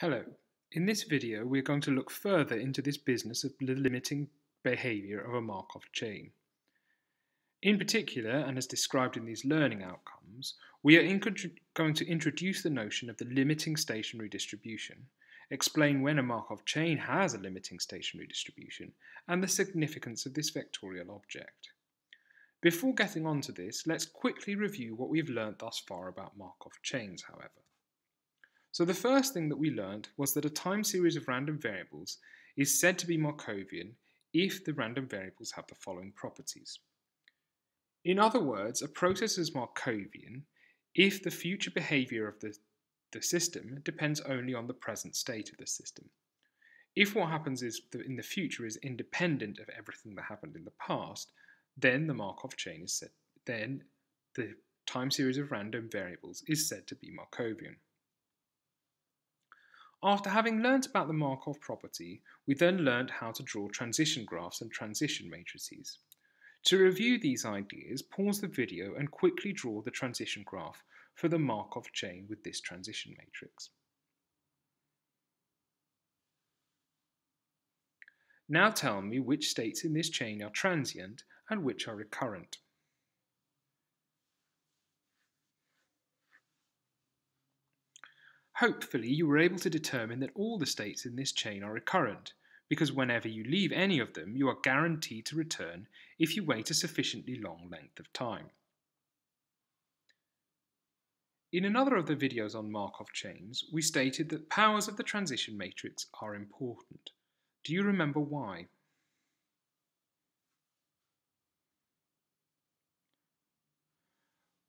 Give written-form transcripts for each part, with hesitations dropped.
Hello. In this video, we're going to look further into this business of the limiting behavior of a Markov chain. In particular, and as described in these learning outcomes, we are going to introduce the notion of the limiting stationary distribution, explain when a Markov chain has a limiting stationary distribution, and the significance of this vectorial object. Before getting on to this, let's quickly review what we've learnt thus far about Markov chains, however. So the first thing that we learned was that a time series of random variables is said to be Markovian if the random variables have the following properties. In other words, a process is Markovian if the future behavior of the system depends only on the present state of the system. If what happens in the future is independent of everything that happened in the past, then the Markov chain is said, then the time series of random variables is said to be Markovian. After having learnt about the Markov property, we then learnt how to draw transition graphs and transition matrices. To review these ideas, pause the video and quickly draw the transition graph for the Markov chain with this transition matrix. Now tell me which states in this chain are transient and which are recurrent. Hopefully you were able to determine that all the states in this chain are recurrent, because whenever you leave any of them, you are guaranteed to return if you wait a sufficiently long length of time. In another of the videos on Markov chains, we stated that powers of the transition matrix are important. Do you remember why?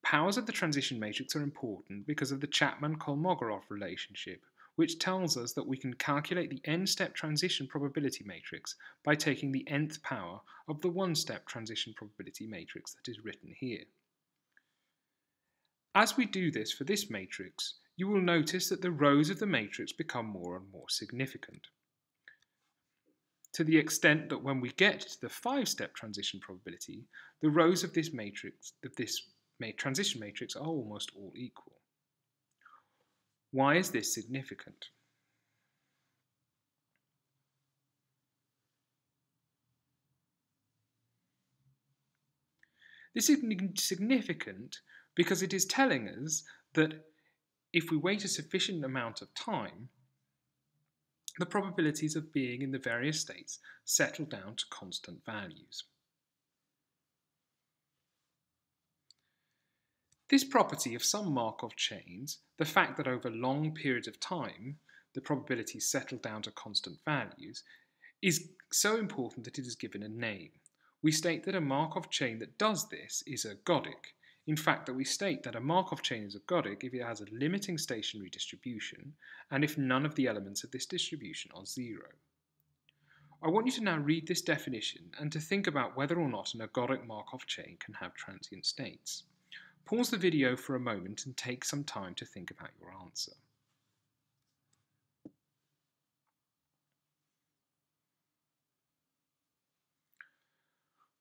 Powers of the transition matrix are important because of the Chapman-Kolmogorov relationship, which tells us that we can calculate the n-step transition probability matrix by taking the nth power of the one-step transition probability matrix that is written here. As we do this for this matrix, you will notice that the rows of the matrix become more and more significant, to the extent that when we get to the 5-step transition probability, the rows of this matrix, transition matrix, are almost all equal. Why is this significant? This is significant because it is telling us that if we wait a sufficient amount of time, the probabilities of being in the various states settle down to constant values. This property of some Markov chains, the fact that over long periods of time the probabilities settle down to constant values, is so important that it is given a name. We state that a Markov chain that does this is ergodic. In fact, that we state that a Markov chain is ergodic if it has a limiting stationary distribution and if none of the elements of this distribution are zero. I want you to now read this definition and to think about whether or not an ergodic Markov chain can have transient states. Pause the video for a moment and take some time to think about your answer.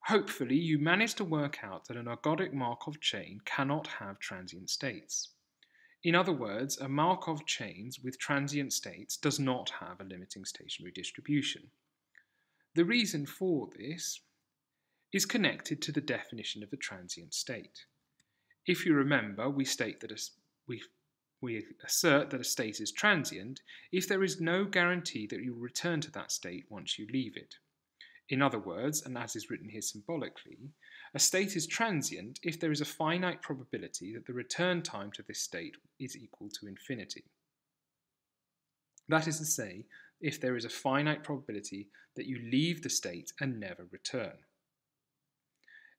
Hopefully you managed to work out that an ergodic Markov chain cannot have transient states. In other words, a Markov chain with transient states does not have a limiting stationary distribution. The reason for this is connected to the definition of a transient state. If you remember, we assert that a state is transient if there is no guarantee that you will return to that state once you leave it. In other words, and as is written here symbolically, a state is transient if there is a finite probability that the return time to this state is equal to infinity. That is to say, if there is a finite probability that you leave the state and never return.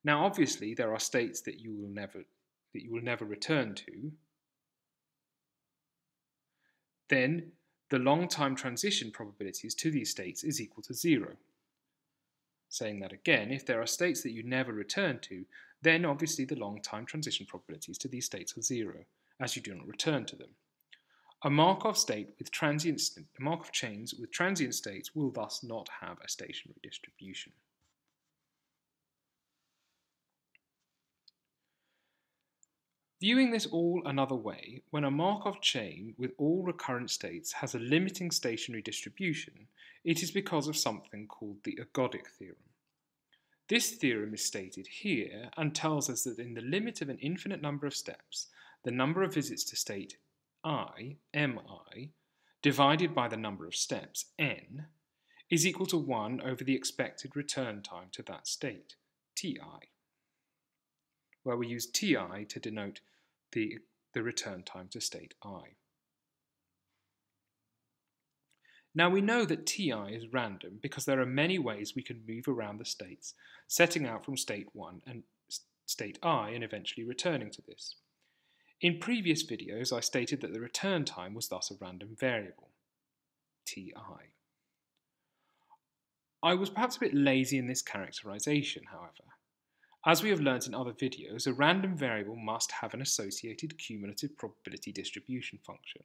Now obviously there are states that you will never return to. Then the long time transition probabilities to these states is equal to 0. Saying that again, if there are states that you never return to, then obviously the long time transition probabilities to these states are 0, as you do not return to them. A Markov chains with transient states will thus not have a stationary distribution. Viewing this all another way, when a Markov chain with all recurrent states has a limiting stationary distribution, it is because of something called the ergodic theorem. This theorem is stated here and tells us that in the limit of an infinite number of steps, the number of visits to state I, mi, divided by the number of steps, n, is equal to 1 over the expected return time to that state, ti, where we use ti to denote the return time to state I. Now we know that ti is random because there are many ways we can move around the states, setting out from state 1 and state I and eventually returning to this. In previous videos I stated that the return time was thus a random variable, ti. I was perhaps a bit lazy in this characterization, however. As we have learnt in other videos, a random variable must have an associated cumulative probability distribution function,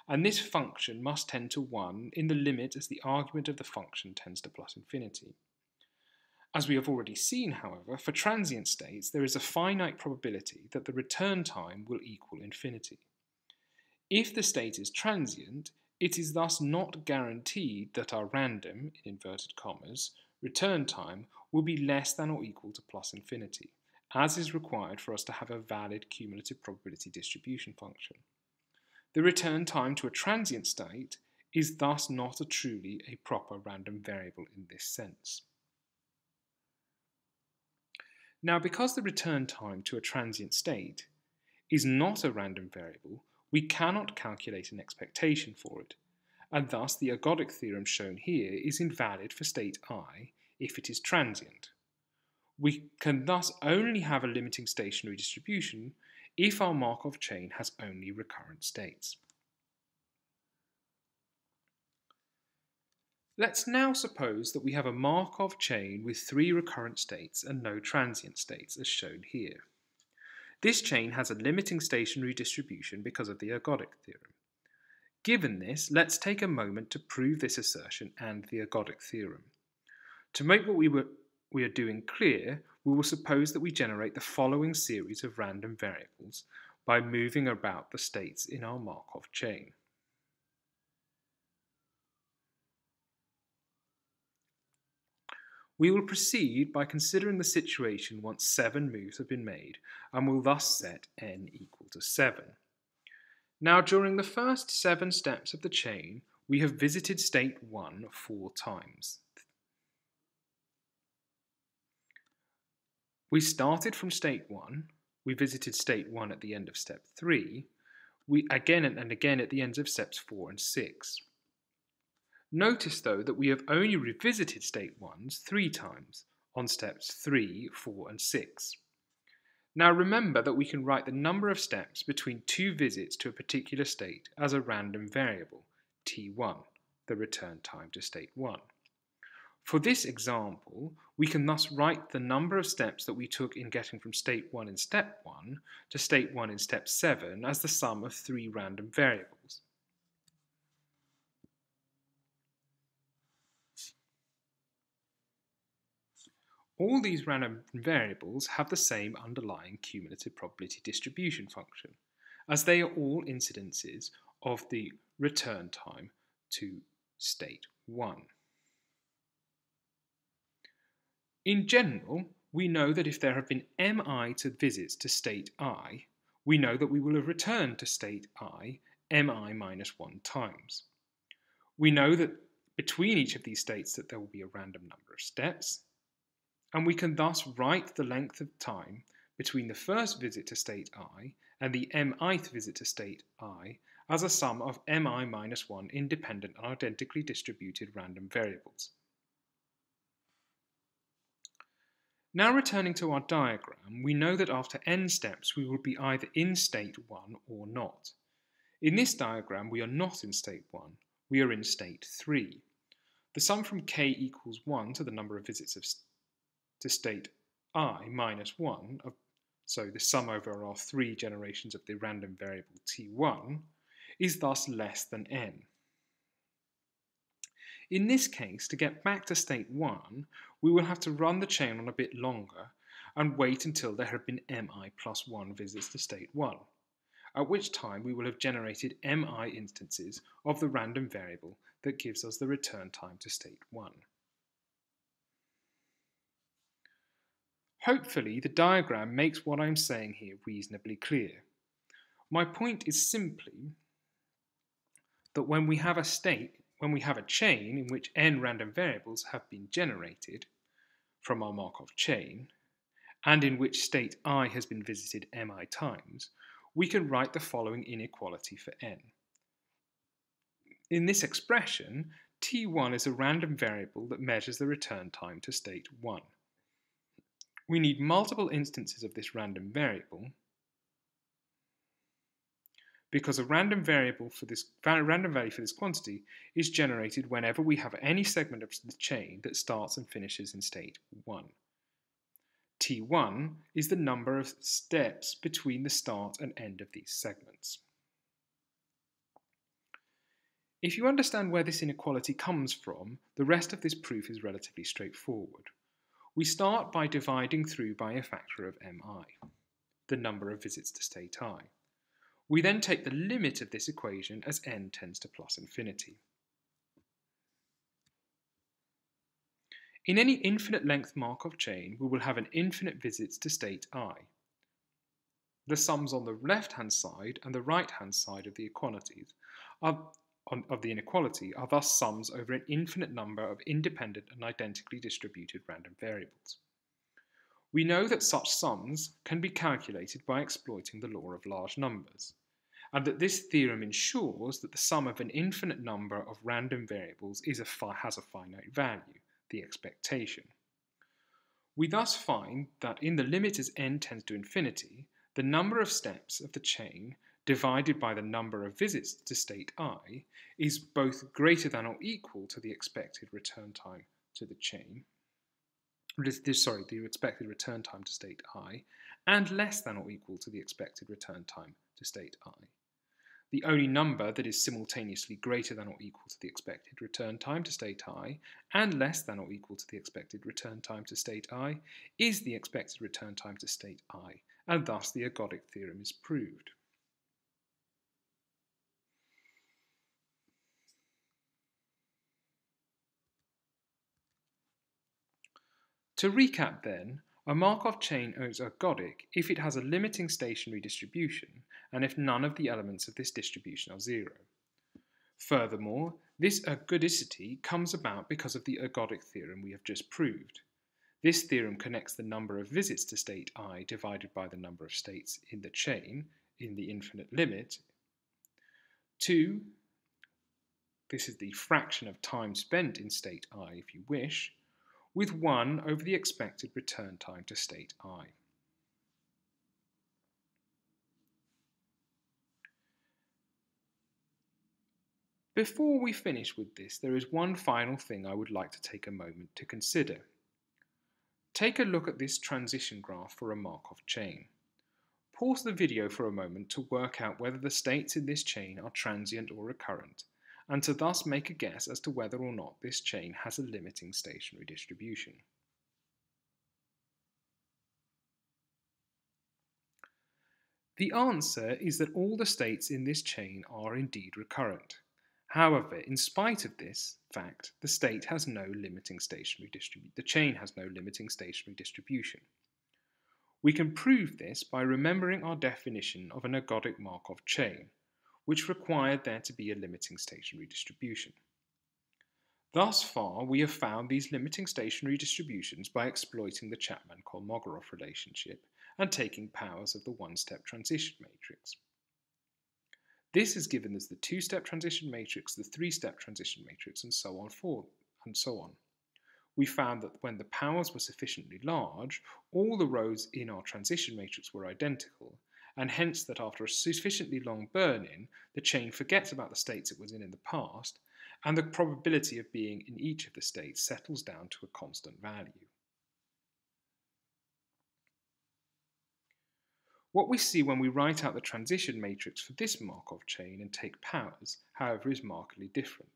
and this function must tend to 1 in the limit as the argument of the function tends to plus infinity. As we have already seen, however, for transient states there is a finite probability that the return time will equal infinity. If the state is transient, it is thus not guaranteed that our random, in inverted commas, return time will be less than or equal to plus infinity, as is required for us to have a valid cumulative probability distribution function. The return time to a transient state is thus not truly a proper random variable in this sense. Now, because the return time to a transient state is not a random variable, we cannot calculate an expectation for it, and thus the ergodic theorem shown here is invalid for state I if it is transient. We can thus only have a limiting stationary distribution if our Markov chain has only recurrent states. Let's now suppose that we have a Markov chain with 3 recurrent states and no transient states, as shown here. This chain has a limiting stationary distribution because of the ergodic theorem. Given this, let's take a moment to prove this assertion and the ergodic theorem. To make what we are doing clear, we will suppose that we generate the following series of random variables by moving about the states in our Markov chain. We will proceed by considering the situation once 7 moves have been made, and will thus set n equal to 7. Now, during the first 7 steps of the chain, we have visited state 1 4 times. We started from state 1, we visited state 1 at the end of step 3, we again and again at the ends of steps 4 and 6. Notice though that we have only revisited state 1s 3 times, on steps 3, 4 and 6. Now remember that we can write the number of steps between 2 visits to a particular state as a random variable, t1, the return time to state 1. For this example, we can thus write the number of steps that we took in getting from state 1 in step 1 to state 1 in step 7 as the sum of 3 random variables. All these random variables have the same underlying cumulative probability distribution function, as they are all incidences of the return time to state 1. In general, we know that if there have been mi visits to state I, we know that we will have returned to state I mi minus 1 times. We know that between each of these states that there will be a random number of steps, and we can thus write the length of time between the first visit to state I and the mith visit to state I as a sum of mi minus 1 independent and identically distributed random variables. Now returning to our diagram, we know that after n steps we will be either in state 1 or not. In this diagram we are not in state 1, we are in state 3. The sum from k equals 1 to the number of visits to state I minus 1, so the sum over our 3 generations of the random variable t1, is thus less than n. In this case, to get back to state 1, we will have to run the chain on a bit longer, and wait until there have been mi plus 1 visits to state 1, at which time we will have generated mi instances of the random variable that gives us the return time to state 1. Hopefully, the diagram makes what I'm saying here reasonably clear. My point is simply that when we have a chain in which n random variables have been generated from our Markov chain, and in which state I has been visited mi times, we can write the following inequality for n. In this expression, t1 is a random variable that measures the return time to state 1. We need multiple instances of this random variable because a random value for this quantity is generated whenever we have any segment of the chain that starts and finishes in state 1. T1 is the number of steps between the start and end of these segments. If you understand where this inequality comes from, the rest of this proof is relatively straightforward. We start by dividing through by a factor of mi, the number of visits to state I. We then take the limit of this equation as n tends to plus infinity. In any infinite length Markov chain, we will have an infinite visits to state I. The sums on the left-hand side and the right-hand side of the inequality are thus sums over an infinite number of independent and identically distributed random variables. We know that such sums can be calculated by exploiting the law of large numbers, and that this theorem ensures that the sum of an infinite number of random variables has a finite value, the expectation. We thus find that in the limit as n tends to infinity, the number of steps of the chain divided by the number of visits to state I is both greater than or equal to the expected return time to the chain, the expected return time to state I, and less than or equal to the expected return time to state I. The only number that is simultaneously greater than or equal to the expected return time to state I and less than or equal to the expected return time to state I is the expected return time to state I, and thus the ergodic theorem is proved. To recap then, a Markov chain is ergodic if it has a limiting stationary distribution and if none of the elements of this distribution are zero. Furthermore, this ergodicity comes about because of the ergodic theorem we have just proved. This theorem connects the number of visits to state I divided by the number of states in the chain in the infinite limit to, this is the fraction of time spent in state I if you wish, with 1 over the expected return time to state I. Before we finish with this, there is one final thing I would like to take a moment to consider. Take a look at this transition graph for a Markov chain. Pause the video for a moment to work out whether the states in this chain are transient or recurrent, and to thus make a guess as to whether or not this chain has a limiting stationary distribution. The answer is that all the states in this chain are indeed recurrent. However, in spite of this fact, the chain has no limiting stationary distribution. We can prove this by remembering our definition of an ergodic Markov chain, which required there to be a limiting stationary distribution. Thus far, we have found these limiting stationary distributions by exploiting the Chapman-Kolmogorov relationship and taking powers of the one-step transition matrix. This has given us the two-step transition matrix, the three-step transition matrix, and so on. We found that when the powers were sufficiently large, all the rows in our transition matrix were identical, and hence that after a sufficiently long burn-in, the chain forgets about the states it was in the past, and the probability of being in each of the states settles down to a constant value. What we see when we write out the transition matrix for this Markov chain and take powers, however, is markedly different.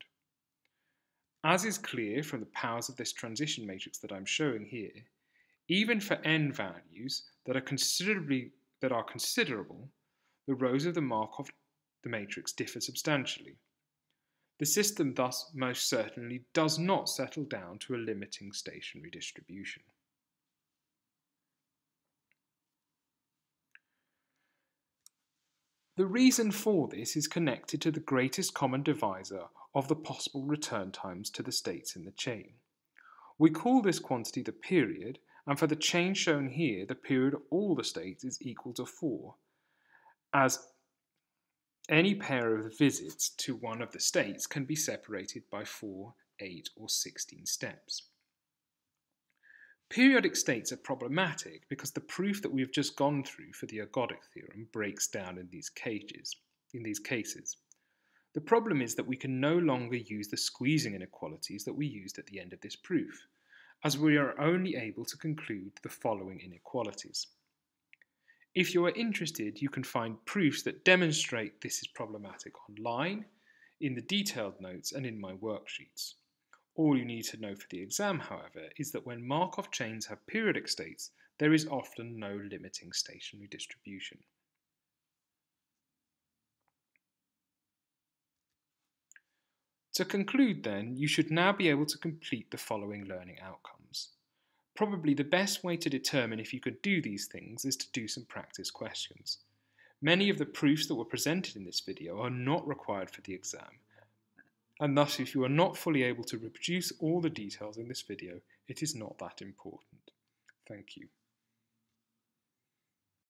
As is clear from the powers of this transition matrix that I'm showing here, Even for n values that are considerable, the rows of the Markov matrix differ substantially. The system thus most certainly does not settle down to a limiting stationary distribution. The reason for this is connected to the greatest common divisor of the possible return times to the states in the chain. We call this quantity the period, and for the chain shown here, the period of all the states is equal to 4, as any pair of visits to one of the states can be separated by 4, 8, or 16 steps. Periodic states are problematic because the proof that we've just gone through for the ergodic theorem breaks down in these cases. The problem is that we can no longer use the squeezing inequalities that we used at the end of this proof, as we are only able to conclude the following inequalities. If you are interested, you can find proofs that demonstrate this is problematic online, in the detailed notes and in my worksheets. All you need to know for the exam, however, is that when Markov chains have periodic states, there is often no limiting stationary distribution. To conclude then, you should now be able to complete the following learning outcomes. Probably the best way to determine if you could do these things is to do some practice questions. Many of the proofs that were presented in this video are not required for the exam, and thus if you are not fully able to reproduce all the details in this video, it is not that important. Thank you.